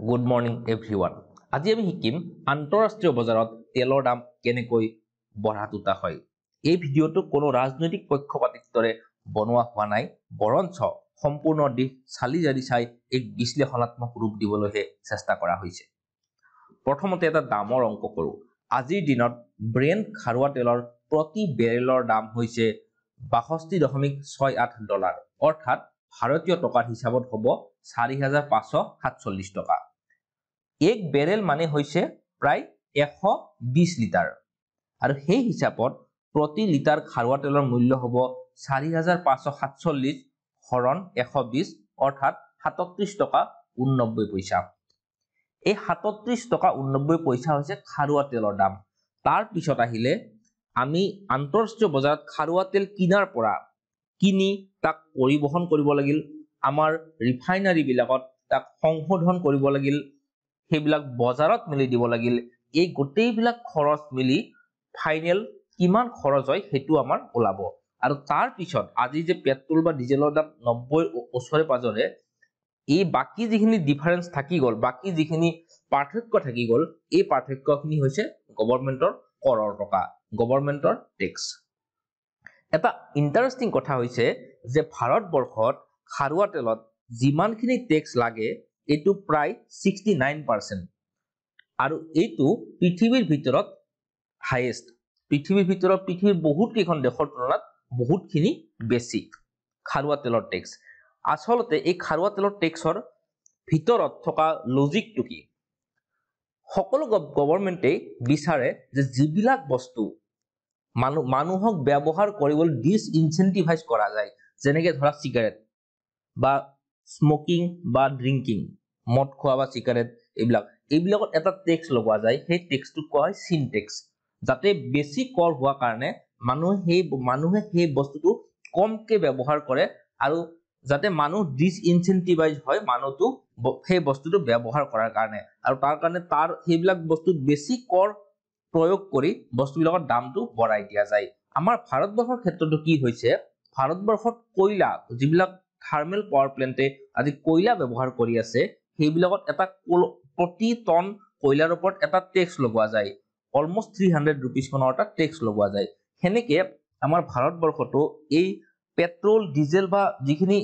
Good morning everyone. আজি আমি শিকিম আন্তঃৰাষ্ট্ৰীয় বজাৰত তেলৰ দাম কেনেকৈ বঢ়া তুতা হয়। এই ভিডিঅটো কোনো ৰাজনৈতিক পক্ষপাতিত্বৰে বনোৱা হোৱা নাই, বৰঞ্চ সম্পূৰ্ণ দিশ চালি জাৰি চাই এক বিশ্লেষণাত্মক ৰূপ দিবলৈহে চেষ্টা কৰা হৈছে। প্ৰথমতে এটা দামৰ অংক কৰো। আজিৰ দিনত ব্ৰেণ্ট খাৰুৱা তেলৰ প্ৰতি বেৰেলৰ দাম হৈছে 62.68 ডলাৰ, অৰ্থাৎ ভাৰতীয় টকাৰ হিচাপত হ'ব 4547 টকা। এক বেৰেল মানে হৈছে প্ৰায় 120 লিটাৰ, আৰু সেই হিচাপত প্ৰতি লিটাৰ খাৰুৱা তেলৰ মূল্য হ'ব 4547 হৰণ 120, অৰ্থাৎ 37 টকা 89 পইচা। এই 37 টকা 89 পইচা হৈছে খাৰুৱা তেলৰ দাম। তাৰ পিছত আহিলে আমি আন্তঃৰাষ্ট্ৰীয় বজাৰত খাৰুৱা তেল কিনাৰ পৰা কিনি তাক পৰিবহন কৰিব লাগিল, আমাৰ ৰিফাইনাৰী বিলাকত তাক সংশোধন কৰিব লাগিল, সেইবিলাক বজাৰত মিলি দিব লাগিল। এই গোটেইবিলাক খৰচ মিলি ফাইনেল কিমান খৰচ হয় সেইটো আমাৰ ওলাব। আৰু তাৰ পিছত আজি যে পেট্ৰল বা ডিজেলৰ দাম 90 ওচৰে পাজৰে, এই বাকি যিখিনি ডিফাৰেন্স থাকি গ'ল, বাকি যিখিনি পাৰ্থক্য থাকি গ'ল, এই পাৰ্থক্যখিনি হৈছে গভৰ্ণমেন্টৰ কৰৰ টকা, গভৰ্ণমেন্টৰ টেক্স। এটা ইন্টাৰেষ্টিং কথা হৈছে যে ভাৰতবৰ্ষত খাৰুৱা তেলত যিমানখিনি টেক্স লাগে এইটো প্ৰায় 69%, আৰু এইটো পৃথিৱীৰ ভিতৰত হাইয়েষ্ট। পৃথিৱীৰ বহুত কেইখন দেশৰ তুলনাত বহুতখিনি বেছি খাৰুৱা তেলৰ টেক্স। আচলতে এই খাৰুৱা তেলৰ টেক্সৰ ভিতৰত থকা লজিকটো কি? সকলো গভৰ্ণমেন্টে বিচাৰে যে যিবিলাক বস্তু মানুহক ব্যৱহাৰ কৰিবলৈ ডিসইনচেন্টিভাইজ কৰা যায়, যেনেকৈ ধৰা চিগাৰেট বা স্মোকিং বা ড্ৰিংকিং, মদ খোৱা বা চিগাৰেট, এইবিলাকত এটা টেক্স লগোৱা যায়। সেই টেক্সটো কোৱা হয় চিন টেক্স, যাতে বেছি কৰ হোৱা কাৰণে মানুহে সেই বস্তুটো কমকে ব্যৱহাৰ কৰে, আৰু যাতে মানুহ ডিসইনচেন্টিভাইজ হয় মানুহটো সেই বস্তুটো ব্যৱহাৰ কৰাৰ কাৰণে, আৰু তাৰ কাৰণে সেইবিলাক বস্তুত বেছি কৰ প্ৰয়োগ কৰি বস্তুবিলাকৰ দামটো বঢ়াই দিয়া যায়। আমাৰ ভাৰতবৰ্ষৰ ক্ষেত্ৰতো কি হৈছে, ভাৰতবৰ্ষত কয়লা, যিবিলাক থাৰ্মেল পাৱাৰ প্লেণ্টে আজি কয়লা ব্যৱহাৰ কৰি আছে, সেইবিলাকত এটা প্ৰতি টন কয়লাৰ ওপৰত এটা টেক্স লগোৱা যায়, অলমোষ্ট 300 rupees খনৰ এটা টেক্স লগোৱা যায়। সেনেকে আমাৰ ভাৰতবৰ্ষতো এই পেট্ৰল ডিজেল বা যিখিনি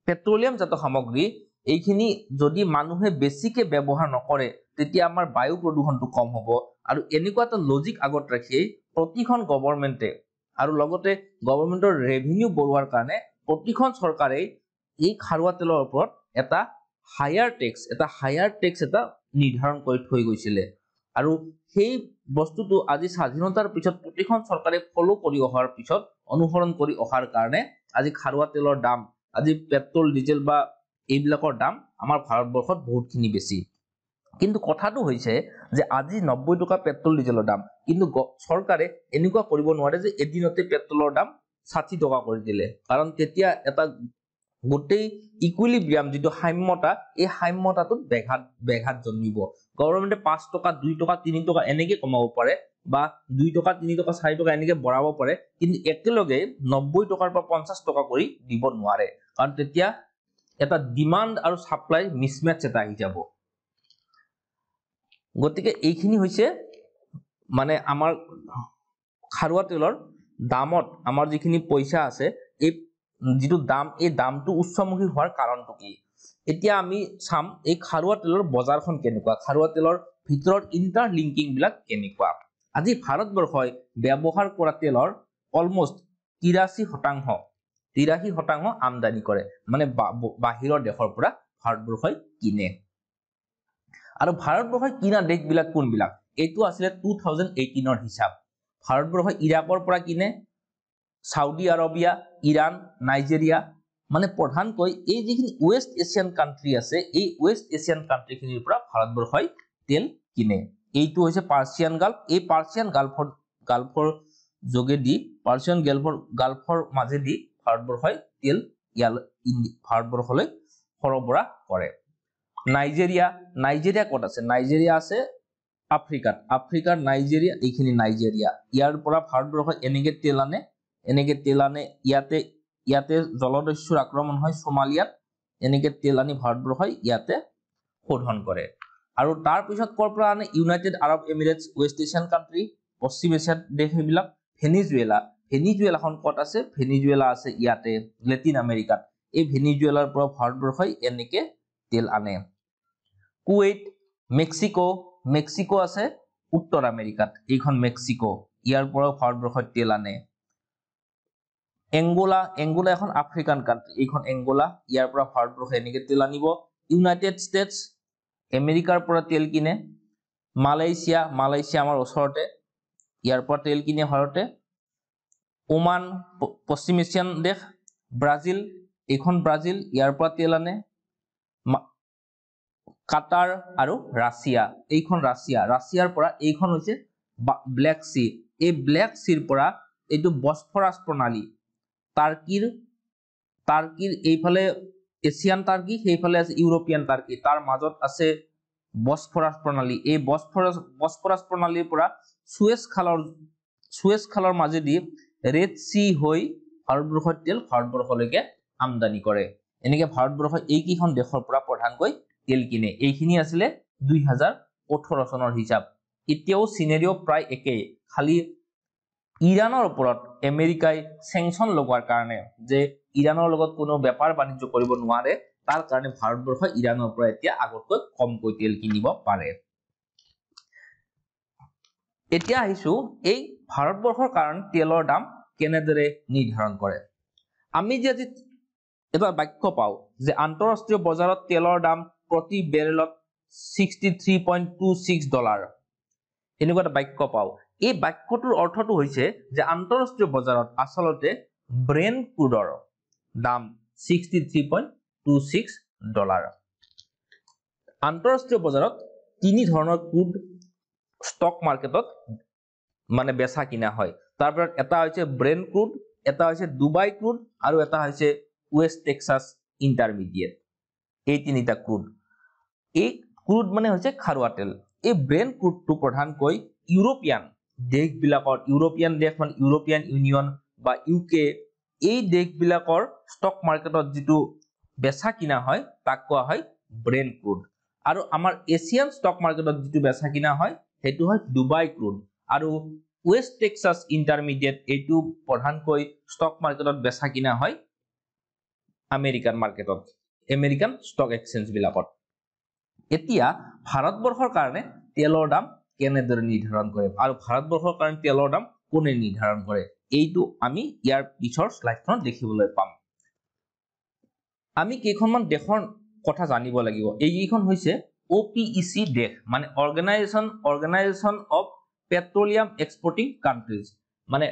পেট্ৰলিয়াম জাত সামগ্ৰী, এইখিনি যদি মানুহে বেছিকে ব্যৱহাৰ নকৰে তেতিয়া আমাৰ বায়ু প্ৰদূষণটো কম হ'ব। আৰু এনেকুৱা এটা লজিক আগত ৰাখি প্ৰতিখন গভৰ্ণমেন্টে আৰু লগতে গভৰ্ণমেন্টৰ ৰেভিনিউ বঢ়োৱাৰ কাৰণে প্ৰতিখন চৰকাৰে এই খাৰুৱা তেলৰ ওপৰত এটা হায়াৰ টেক্স এটা নিৰ্ধাৰণ কৰি থৈ গৈছিলে। আৰু সেই বস্তুটো আজি স্বাধীনতাৰ পিছত প্ৰতিখন চৰকাৰে ফলো কৰি অহাৰ পিছত, অনুসৰণ কৰি অহাৰ কাৰণে আজি খাৰুৱা তেলৰ দাম, আজি পেট্ৰল ডিজেল বা এইবিলাকৰ দাম আমাৰ ভাৰতবৰ্ষত বহুতখিনি বেছি। কিন্তু কথাটো হৈছে যে আজি 90 টকা পেট্ৰল ডিজেলৰ দাম, কিন্তু চৰকাৰে এনেকুৱা কৰিব নোৱাৰে যে এদিনতে পেট্ৰলৰ দাম 60 টকা কৰি দিলে, কাৰণ তেতিয়া এটা গোটেই ইকুইলিব্ৰিয়াম, যিটো সাম্যতা, এই সাম্যতাটোত ব্যাঘাত জন্মিব। গভৰ্ণমেন্টে 5 টকা 2 টকা 3 টকা এনেকে কমাব পাৰে, বা 2 টকা 3 টকা 4 টকা এনেকে বঢ়াব পাৰে, কিন্তু একেলগে 90 টকাৰ পৰা 50 টকা কৰি দিব নোৱাৰে, কাৰণ তেতিয়া এটা ডিমান্ড আৰু সাপ্লাই মিছমেচ এটা আহি যাব। গতিকে এইখিনি হৈছে মানে আমাৰ খাৰুৱা তেলৰ দামত আমাৰ যিখিনি পইচা আছে, এই যিটো দাম, এই দামটো উচ্চমুখী হোৱাৰ কাৰণটো কি? এতিয়া আমি চাম এই খাৰুৱা তেলৰ বজাৰখন কেনেকুৱা, খাৰুৱা তেলৰ ভিতৰত ইণ্টাৰ লিংকিং বিলাক কেনেকুৱা। আজি ভাৰতবৰ্ষই ব্যৱহাৰ কৰা তেলৰ অলমোষ্ট 83% আমদানি কৰে, মানে বাহিৰৰ দেশৰ পৰা ভাৰতবৰ্ষই কিনে। আৰু ভাৰতবৰ্ষই কিনা দেশবিলাক কোনবিলাক? এইটো আছিলে 2018ৰ হিচাপ। ভাৰতবৰ্ষই ইৰাকৰ পৰা কিনে, সাউদি আৰবিয়া, ইৰাণ, নাইজেৰিয়া, মানে প্ৰধানকৈ এই যিখিনি ৱেষ্ট এছিয়ান কাণ্ট্ৰি আছে, এই ৱেষ্ট এছিয়ান কাণ্ট্ৰিখিনিৰ পৰা ভাৰতবৰ্ষই তেল কিনে। এইটো হৈছে পাৰ্চিয়ান গাল্ফ, এই পাৰ্চিয়ান গাল্ফৰ যোগেদি, পাৰ্চিয়ান গাল্ফৰ মাজেদি ভাৰতবৰ্ষই তেল ভাৰতবৰ্ষলৈ সৰবৰাহ কৰে। নাইজেৰিয়া ক'ত আছে? নাইজেৰিয়া আছে আফ্ৰিকাৰ নাইজেৰিয়া, এইখিনি নাইজেৰিয়া। ইয়াৰ পৰা ভাৰতবৰ্ষই এনেকে তেল আনে, ইয়াতে জলদস্যুৰ আক্ৰমণ হয় সোমালিয়াত, এনেকে তেল আনি ভাৰতবৰ্ষই ইয়াতে শোধন কৰে আৰু তাৰ পিছত কৰ পৰা আনে United Arab Emirates West Asian country পশ্চিম এছিয়াৰ দেশ এইবিলাক ভেনিজুৱেলাখন ক'ত আছে ভেনিজুৱেলা আছে ইয়াতে লেটিন আমেৰিকাত এই ভেনিজুৱেলাৰ পৰা ভাৰতবৰ্ষই এনেকে তেল আনে কুৱেইট মেক্সিকো আছে উত্তৰ আমেৰিকাত এইখন মেক্সিকো ইয়াৰ পৰা ভাৰতবৰ্ষই তেল আনে এংগোলা এখন আফ্ৰিকান কান্ট্ৰি এইখন এংগোলা ইয়াৰ পৰা ভাৰতবৰ্ষই এনেকে তেল আনিব ইউনাইটেড ষ্টেটছ আমেৰিকাৰ পৰা তেল কিনে মালয়েছিয়া আমাৰ ওচৰতে ইয়াৰ পৰা তেল কিনে ভাৰতে ওমান পশ্চিম এছিয়ান দেশ ব্ৰাজিল এইখন ব্ৰাজিল ইয়াৰ পৰা তেল আনে কাটাৰ আৰু এইখন ৰাছিয়াৰ পৰা এইখন হৈছে ব্লেক সি এই ব্লেক সিৰ পৰা এইটো বসফৰাছ প্ৰণালী টাৰ্কিৰ এইফালে এছিয়ান টাৰ্কি সেইফালে আছে ইউৰোপিয়ান টাৰ্কি তাৰ মাজত আছে বসফৰাছ প্ৰণালী এই বসফৰাছ প্ৰণালীৰ পৰা সুয়েজ খালৰ মাজেদি ৰেড সি হৈ ভাৰতবৰ্ষৰ তেল ভাৰতবৰ্ষলৈকে আমদানি কৰে এনেকে ভাৰতবৰ্ষই এইকেইখন দেশৰ পৰা প্ৰধানকৈ তেল কিনে এইখিনি আছিলে 2018 চনৰ হিচাপ এতিয়াও সিনাৰিও প্ৰায় একেই খালি ইৰানৰ ওপৰত আমেৰিকাই সেংচন লগোৱাৰ কাৰণে যে ইৰানৰ লগত কোনো বেপাৰ বাণিজ্য কৰিব নোৱাৰে তাৰ কাৰণে ভাৰতবৰ্ষই ইৰানৰ পৰা এতিয়া আগতকৈ কমকৈ তেল কিনিব পাৰে এতিয়া আহিছো এই ভাৰতবৰ্ষৰ কাৰণে তেলৰ দাম কেনেদৰে নিৰ্ধাৰণ কৰে আমি যে আজি এটা বাক্য পাও যে আন্তঃৰাষ্ট্ৰীয় বজাৰত তেলৰ দাম প্ৰতি বেৰেলত $63.26 এনেকুৱা এটা বাক্য পাও এই বাক্যটোৰ অৰ্থটো হৈছে যে আন্তঃৰাষ্ট্ৰীয় বজাৰত আসলতে ব্ৰেণ্ট ক্ৰুডৰ দাম $63.26 আন্তঃৰাষ্ট্ৰীয় বজাৰত তিনি ধৰণৰ ক্ৰুড ষ্টক মাৰ্কেটত মানে বেচা কিনা হয় তাৰ পৰা এটা হৈছে ব্ৰেণ্ট ক্ৰুড এটা হৈছে ডুবাই ক্ৰুড আৰু এটা হৈছে ওয়েস্ট টেক্সাস ইন্টাৰমিডিয়েট এই তিনিটা ক্ৰুড এই ক্ৰুড মানে হৈছে খাৰুৱা তেল এই ব্ৰেণ্ট ক্ৰুডটো প্ৰধানকৈ ইউৰোপিয়ান দেশবিলাকৰ ইউৰোপিয়ান ইউনিয়ন বা ইউকে এই দেশবিলাকৰ ষ্টক মাৰ্কেটত যেটো বেচা কিনা হয় তাক কোৱা হয় ব্ৰেণ্ট ক্ৰুড আৰু আমাৰ এছিয়ান ষ্টক মাৰ্কেটত যেটো বেচা কিনা হয় হেতু হয় ডুবাই ক্ৰুড আৰু ওয়েস্ট টেক্সাস ইন্টাৰমিডিয়েট এইটো প্ৰধানকৈ ষ্টক মাৰ্কেটত বেচা কিনা হয় আমেৰিকান মাৰ্কেটত আমেৰিকান ষ্টক এক্সচেঞ্জ বিলাকত এতিয়া ভাৰতবৰ্ষৰ কাৰণে তেলৰ দাম কেনেদৰে নিৰ্ধাৰণ কৰে আৰু ভাৰতবৰ্ষৰ কাৰণে তেলৰ দাম কোনে নিৰ্ধাৰণ কৰে এইটো আমি ইয়াৰ পিছৰ স্লাইডখনত দেখিবলৈ পাম আমি কেইখনমান দেশৰ কথা জানিব লাগিব এইকেইখন হৈছে OPEC দেশ মানে অৰ্গানাইজেচন অফ পেট্ৰলিয়াম এক্সপোৰ্টিং কান্ট্ৰিজ মানে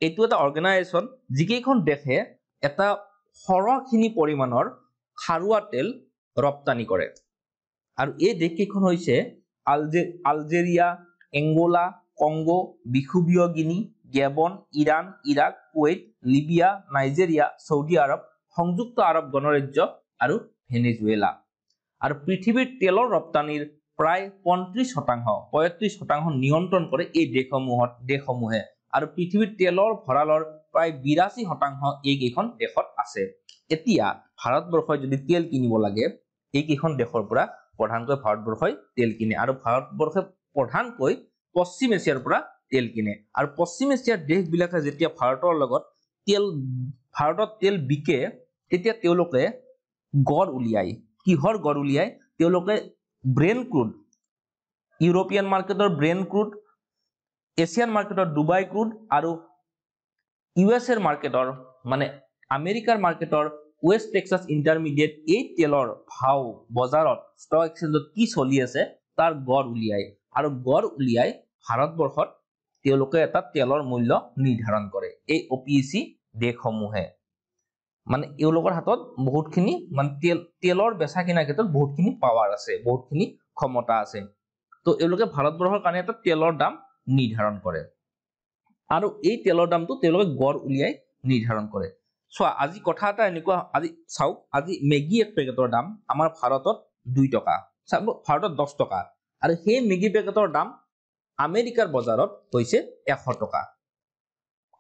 এইটো এটা অৰ্গানাইজেচন যিকেইখন দেশে এটা সৰহখিনি পৰিমাণৰ খাৰুৱা তেল ৰপ্তানি কৰে আৰু এই দেশকেইখন হৈছে আলজেৰিয়া এংগোলা কংগো বিখুবীয় Guinea Gabon Iran Iraq Kuwait Libya Nigeria Saudi Arab সংযুক্ত আৰব গণৰাজ্য আৰু ভেনেজুৱেলা আৰু পৃথিৱীৰ তেলৰ ৰপ্তানিৰ প্ৰায় 35% নিয়ন্ত্ৰণ কৰে এই দেশসমূহে আৰু পৃথিৱীৰ তেলৰ ভঁৰালৰ প্ৰায় 82% এইকেইখন দেশত আছে এতিয়া ভাৰতবৰ্ষই যদি তেল কিনিব লাগে এইকেইখন দেশৰ পৰা প্ৰধানকৈ ভাৰতবৰ্ষই তেল কিনে আৰু ভাৰতবৰ্ষে প্ৰধানকৈ পশ্চিম এছিয়াৰ পৰা তেল কিনে আৰু পশ্চিম এছিয়াৰ দেশবিলাকে যেতিয়া ভাৰতত তেল বিকে তেতিয়া তেওঁলোকে গড় উলিয়ায় কিহৰ গড় উলিয়ায় তেওঁলোকে ব্ৰেণ্ট ক্ৰুড ইউৰোপিয়ান মাৰ্কেটৰ ব্ৰেণ্ট ক্ৰুড এছিয়ান মাৰ্কেটৰ ডুবাই ক্ৰুড আৰু ইউএছ এৰ মাৰ্কেটৰ মানে আমেৰিকাৰ মাৰ্কেটৰ ওয়েস্ট টেক্সাস ইন্টাৰমিডিয়েট এই তেলৰ ভাও বজাৰত ষ্টক এক্সচেঞ্জত কি চলি আছে তাৰ গড় উলিয়ায় আৰু গড় উলিয়ায় ভাৰতবৰ্ষত তেওঁলোকে এটা তেলৰ মূল্য নিৰ্ধাৰণ কৰে এই OPEC দেশসমূহে মানে এওঁলোকৰ হাতত বহুতখিনি মানে তেলৰ বেচা কিনা ক্ষেত্ৰত বহুতখিনি পাৱাৰ আছে বহুতখিনি ক্ষমতা আছে তো এওঁলোকে ভাৰতবৰ্ষৰ কাৰণে এটা তেলৰ দাম নিৰ্ধাৰণ কৰে আৰু এই তেলৰ দামটো তেওঁলোকে গড় উলিয়াই নিৰ্ধাৰণ কৰে সো আজি কথা এটা এনেকুৱা আজি চাওক আজি মেগি এক পেকেটৰ দাম আমাৰ ভাৰতত 2 টকা ভাৰতত 10 টকা আৰু সেই মেগি পেকেটৰ দাম আমেৰিকাৰ বজাৰত হৈছে 100 টকা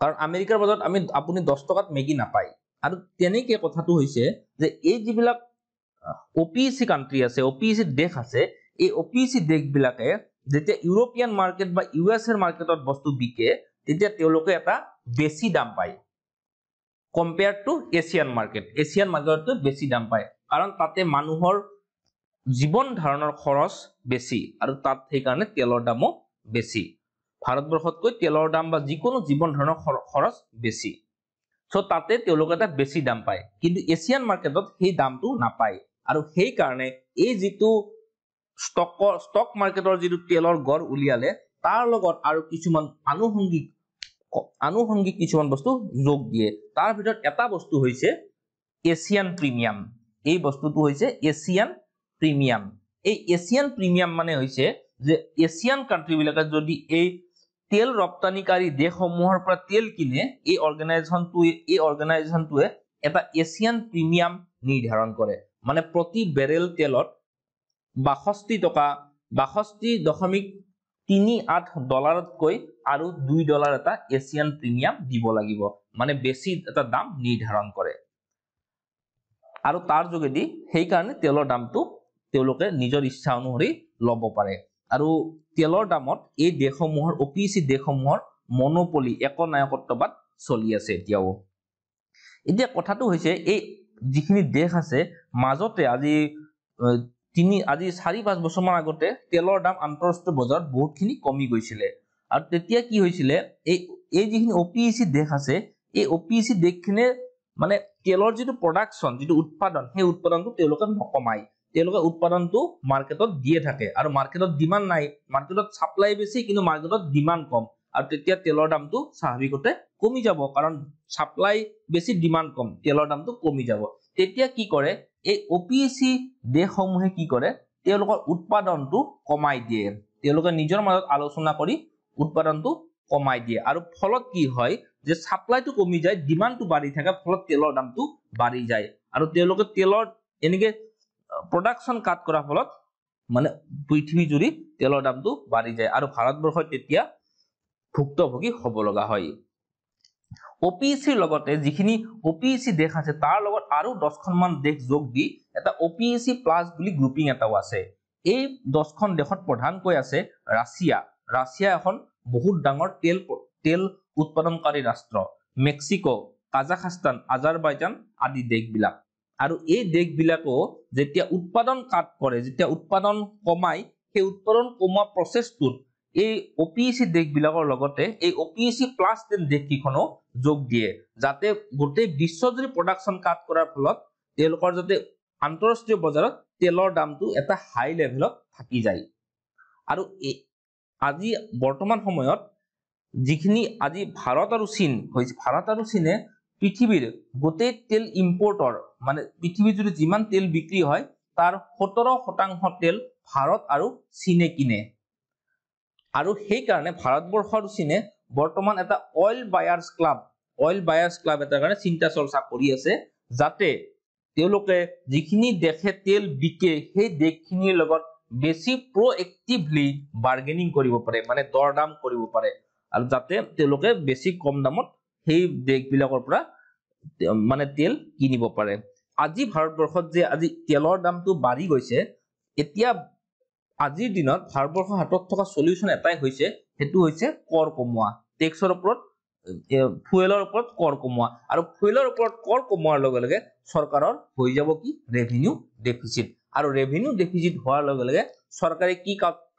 কাৰণ আমেৰিকাৰ বজাৰত আপুনি 10 টকাত মেগি নাপায় আৰু তেনেকৈ কথাটো হৈছে যে এই যিবিলাক OPEC কান্ট্ৰি আছে, OPEC দেশ আছে, এই OPEC দেশবিলাকে যেতিয়া ইউৰোপিয়ান মাৰ্কেট বা US এৰ মাৰ্কেটত বস্তু বিকে তেতিয়া তেওঁলোকে এটা বেছি দাম পায় compared to Asian market. Asian মাৰ্কেটত বেছি দাম পায় কাৰণ তাতে মানুহৰ জীৱন ধাৰণৰ খৰচ বেছি আৰু তাত সেইকাৰণে তেলৰ দামো বেছি। ভাৰতবৰ্ষতকৈ তেলৰ দাম বা যিকোনো জীৱন ধাৰণৰ খৰচ বেছি, সো তাতে তেওঁলোকে এটা বেছি দাম পায়, কিন্তু এছিয়ান মাৰ্কেটত সেই দামটো নাপায়। আৰু সেই কাৰণে এই যিটো ষ্টক মাৰ্কেটৰ যিটো তেলৰ গড় উলিয়ালে তাৰ লগত আৰু কিছুমান আনুষংগিক কিছুমান বস্তু যোগ দিয়ে। তাৰ ভিতৰত এটা বস্তু হৈছে এছিয়ান প্ৰিমিয়াম। এই বস্তুটো হৈছে এছিয়ান প্ৰিমিয়াম। এই এছিয়ান প্ৰিমিয়াম মানে হৈছে যে এছিয়ান কান্ট্ৰি বিলাকে যদি এই তেল ৰপ্তানিকাৰী দেশসমূহৰ পৰা তেল কিনে এই অৰ্গেনাইজেশ্যনটোৱে এটা এছিয়ান প্ৰিমিয়াম নিৰ্ধাৰণ কৰে। মানে প্ৰতি বেৰেল তেলত 62 টকা 62.38 ডলাৰতকৈ আৰু $2 এটা এছিয়ান প্ৰিমিয়াম দিব লাগিব, মানে বেছি এটা দাম নিৰ্ধাৰণ কৰে। আৰু তাৰ যোগেদি সেই কাৰণে তেলৰ দামটো তেওঁলোকে নিজৰ ইচ্ছা অনুসৰি ল'ব পাৰে। আৰু তেলৰ দামত এই দেশসমূহৰ OPEC দেশসমূহৰ মনোপলি একনায়কত্ববাদ চলি আছে এতিয়াও। এতিয়া কথাটো হৈছে এই যিখিনি দেশ আছে মাজতে আজি 4-5 বছৰমান আগতে তেলৰ দাম আন্তঃৰাষ্ট্ৰীয় বজাৰত বহুতখিনি কমি গৈছিলে। আৰু তেতিয়া কি হৈছিলে এই যিখিনি OPEC দেশ আছে এই OPEC দেশখিনিৰ মানে তেলৰ যিটো প্ৰডাকশ্যন যিটো উৎপাদন সেই উৎপাদনটো তেওঁলোকে নকমাই, তেওঁলোকে উৎপাদনটো মাৰ্কেটত দিয়ে থাকে আৰু মাৰ্কেটত ডিমান্ড নাই, মাৰ্কেটত সাপ্লাই বেছি কিন্তু মাৰ্কেটত ডিমান্ড কম, আৰু তেতিয়া তেলৰ দামটো স্বাভাৱিকতে কমি যাব কাৰণ সাপ্লাই বেছি ডিমান্ড কম, তেলৰ দামটো কমি যাব। তেতিয়া কি কৰে এই OPEC দেশসমূহে কি কৰে তেওঁলোকৰ উৎপাদনটো কমাই দিয়ে, তেওঁলোকে নিজৰ মাজত আলোচনা কৰি উৎপাদনটো কমাই দিয়ে। আৰু ফলত কি হয় যে সাপ্লাইটো কমি যায়, ডিমান্ডটো বাঢ়ি থাকে, ফলত তেলৰ দামটো বাঢ়ি যায়। আৰু তেওঁলোকে তেলৰ এনেকে প্ৰডাকশ্যন কাট কৰাৰ ফলত মানে পৃথিৱী জুৰি তেলৰ দামটো বাঢ়ি যায় আৰু ভাৰতবৰ্ষত তেতিয়া ভুক্তভোগী হ'ব লগা হয়। OPEC লগতে যিখিনি OPEC দেশ আছে তাৰ লগত আৰু 10খনমান দেশ যোগ দি এটা OPEC প্লাছ বুলি গ্ৰুপিং এটাও আছে। এই 10খন দেশত প্ৰধানকৈ আছে ৰাছিয়া। ৰাছিয়া এখন বহুত ডাঙৰ তেল উৎপাদনকাৰী ৰাষ্ট্ৰ, মেক্সিকো, কাজাখস্তান, আজাৰবাইজান আদি দেশবিলাক। আৰু এই দেশবিলাকো যেতিয়া উৎপাদন কাট কৰে, যেতিয়া উৎপাদন কমাই, সেই উৎপাদন কমোৱা প্ৰচেছটোত এই OPEC দেশবিলাকৰ লগতে এই OPEC প্লাছ দেশকেইখনো যোগ দিয়ে, যাতে গোটেই বিশ্বজুৰি প্ৰডাকশ্যন কাট কৰাৰ ফলত তেওঁলোকৰ যাতে আন্তঃৰাষ্ট্ৰীয় বজাৰত তেলৰ দামটো এটা হাই লেভেলত থাকি যায়। আৰু আজি বৰ্তমান সময়ত যিখিনি আজি ভাৰত আৰু চীন হৈছে, ভাৰত আৰু চীনে পৃথিৱীৰ গোটেই তেল ইম্পৰ্টৰ মানে পৃথিৱীৰ যদি যিমান তেল বিক্ৰী হয় তাৰ 17% তেল ভাৰত আৰু চীনে কিনে। আৰু সেই কাৰণে ভাৰতবৰ্ষ আৰু চীনে বৰ্তমান এটা অইল বায়াৰ্স ক্লাব এটাৰ কাৰণে চিন্তা চৰ্চা কৰি আছে, যাতে তেওঁলোকে যিখিনি দেশে তেল বিকে সেই দেশখিনিৰ লগত বেছি প্ৰএক্টিভলি বাৰ্গেনিং কৰিব পাৰে, মানে দৰদাম কৰিব পাৰে, আৰু যাতে তেওঁলোকে বেছি কম দামত সেই দেশবিলাকৰ পৰা মানে তেল কিনিব পাৰে। আজি ভাৰতবৰ্ষত যে আজি তেলৰ দামটো বাঢ়ি গৈছে, এতিয়া আজিৰ দিনত ভাৰতবৰ্ষৰ হাতত থকা সলিউশন এটাই হৈছে, সেইটো হৈছে কৰ কমোৱা, টেক্সৰ ওপৰত ফুয়েলৰ ওপৰত কৰ কমোৱা। আৰু ফুয়েলৰ ওপৰত কৰ কমোৱাৰ লগে লগে চৰকাৰৰ হৈ যাব কি ৰেভিনিউ ডেফিচিট, আৰু ৰেভিনিউ ডেফিচিট হোৱাৰ লগে লগে চৰকাৰে কি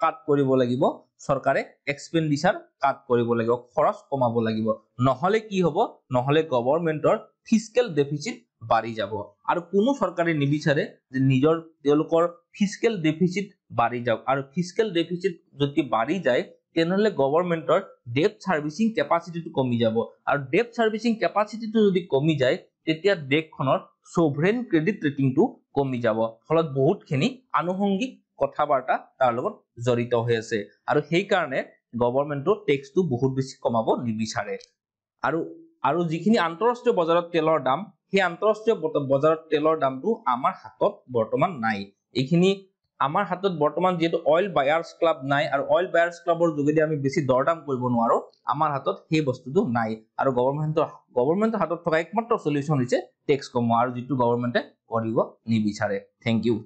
কাট কৰিব লাগিব, চৰকাৰে এক্সপেন্ডিচাৰ কাট কৰিব লাগিব, খৰচ কমাব লাগিব, নহলে কি হ'ব, নহলে গভৰ্ণমেন্টৰ ফিস্কেল ডেফিচিট বাঢ়ি যাব। আৰু কোনো চৰকাৰে নিবিচাৰে যে তেওঁলোকৰ ফিস্কেল ডেফিচিট বাঢ়ি যাওক, আৰু ফিস্কেল ডেফিচিট যদি বাঢ়ি যায় তেনেহলে গভৰ্ণমেন্টৰ ডেট সাৰ্ভিসিং কেপাসিটিটো কমি যাব, আৰু ডেট সাৰ্ভিসিং কেপাসিটিটো যদি কমি যায় তেতিয়া দেশখনৰ সভৰেন ক্ৰেডিট ৰেটিংটো কমি যাব, ফলত বহুতখিনি আনুষংগিক কথাবাৰ্তা তাৰ লগত জড়িত হৈ আছে। আৰু সেই কাৰণে গভৰ্ণমেন্টৰ টেক্সটো বহুত বেছি কমাব নিবিচাৰে। আৰু যিখিনি আন্তঃৰাষ্ট্ৰীয় বজাৰত তেলৰ দাম, সেই আন্তঃৰাষ্ট্ৰীয় বজাৰত তেলৰ দামটো আমাৰ হাতত বৰ্তমান নাই। এইখিনি আমাৰ হাতত বৰ্তমান যেটো অইল বায়াৰ্স ক্লাব নাই আৰু অইল বায়াৰ্স ক্লাবৰ যোগেদি আমি বেছি দৰদাম কৰিব নোৱাৰো আমাৰ হাতত সেই বস্তুটো নাই আৰু গভৰ্ণমেন্টৰ হাতত থকা একমাত্ৰ সলিউশন হৈছে টেক্স কমোৱা আৰু যেটো গভৰ্ণমেন্টে কৰিব নিবিচাৰে থ্যাংক ইউ